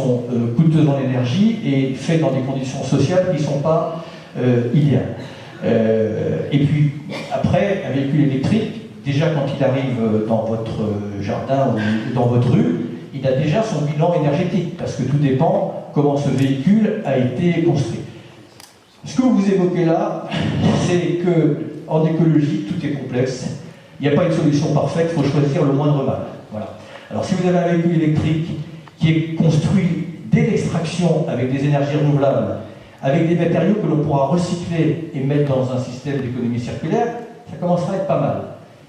sont coûteuses en énergie et faites dans des conditions sociales qui ne sont pas idéales. Et puis, après, un véhicule électrique, déjà quand il arrive dans votre jardin ou dans votre rue, il a déjà son bilan énergétique, parce que tout dépend comment ce véhicule a été construit. Ce que vous évoquez là, c'est qu'en écologie, tout est complexe. Il n'y a pas une solution parfaite, il faut choisir le moindre mal. Voilà. Alors si vous avez un véhicule électrique qui est construit dès l'extraction avec des énergies renouvelables, avec des matériaux que l'on pourra recycler et mettre dans un système d'économie circulaire, ça commencera à être pas mal.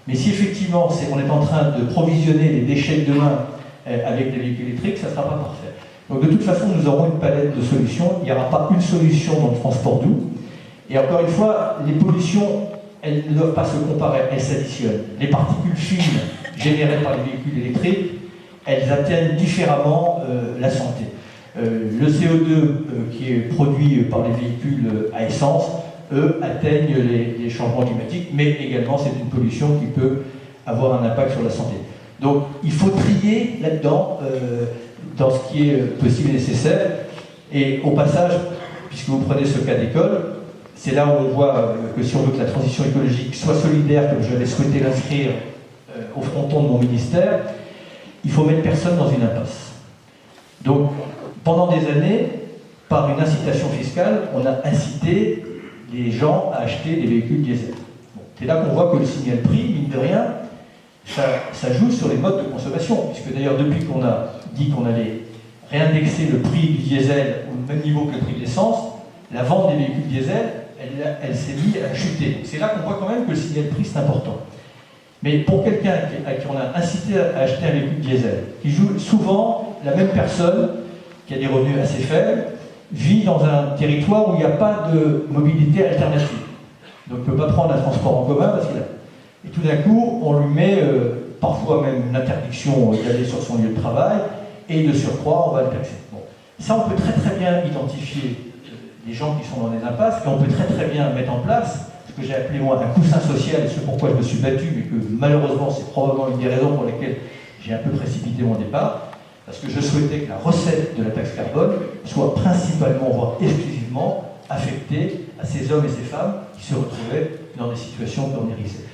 Mais si effectivement on est en train de provisionner les déchets de demain avec des véhicules électriques, ça ne sera pas parfait. Donc de toute façon, nous aurons une palette de solutions. Il n'y aura pas une solution dans le transport doux. Et encore une fois, les pollutions, elles ne doivent pas se comparer, elles s'additionnent. Les particules fines générées par les véhicules électriques, elles atteignent différemment la santé. Le CO2 qui est produit par les véhicules à essence, eux, atteignent les changements climatiques, mais également c'est une pollution qui peut avoir un impact sur la santé. Donc il faut trier là-dedans, dans ce qui est possible et nécessaire. Et au passage, puisque vous prenez ce cas d'école, c'est là où on voit que si on veut que la transition écologique soit solidaire, comme j'avais souhaité l'inscrire au fronton de mon ministère, il faut mettre personne dans une impasse. Donc, pendant des années, par une incitation fiscale, on a incité les gens à acheter des véhicules diesel. Bon, c'est là qu'on voit que le signal prix, mine de rien, ça joue sur les modes de consommation, puisque d'ailleurs, depuis qu'on a dit qu'on allait réindexer le prix du diesel au même niveau que le prix de l'essence, la vente des véhicules diesel, elle s'est mise à chuter. C'est là qu'on voit quand même que le signal prix, c'est important. Mais pour quelqu'un à qui on a incité à acheter un véhicule diesel, qui joue souvent la même personne, qui a des revenus assez faibles, vit dans un territoire où il n'y a pas de mobilité alternative. Donc il ne peut pas prendre un transport en commun parce qu'il a... Et tout d'un coup, on lui met parfois même une interdiction d'aller sur son lieu de travail, et de surcroît, on va le taxer. Bon. Ça, on peut très très bien identifier les gens qui sont dans des impasses, et on peut très très bien mettre en place ce que j'ai appelé moi un coussin social, et ce pourquoi je me suis battu, mais que malheureusement c'est probablement une des raisons pour lesquelles j'ai un peu précipité mon départ, parce que je souhaitais que la recette de la taxe carbone soit principalement, voire exclusivement, affectée à ces hommes et ces femmes qui se retrouvaient dans des situations pionnirisées.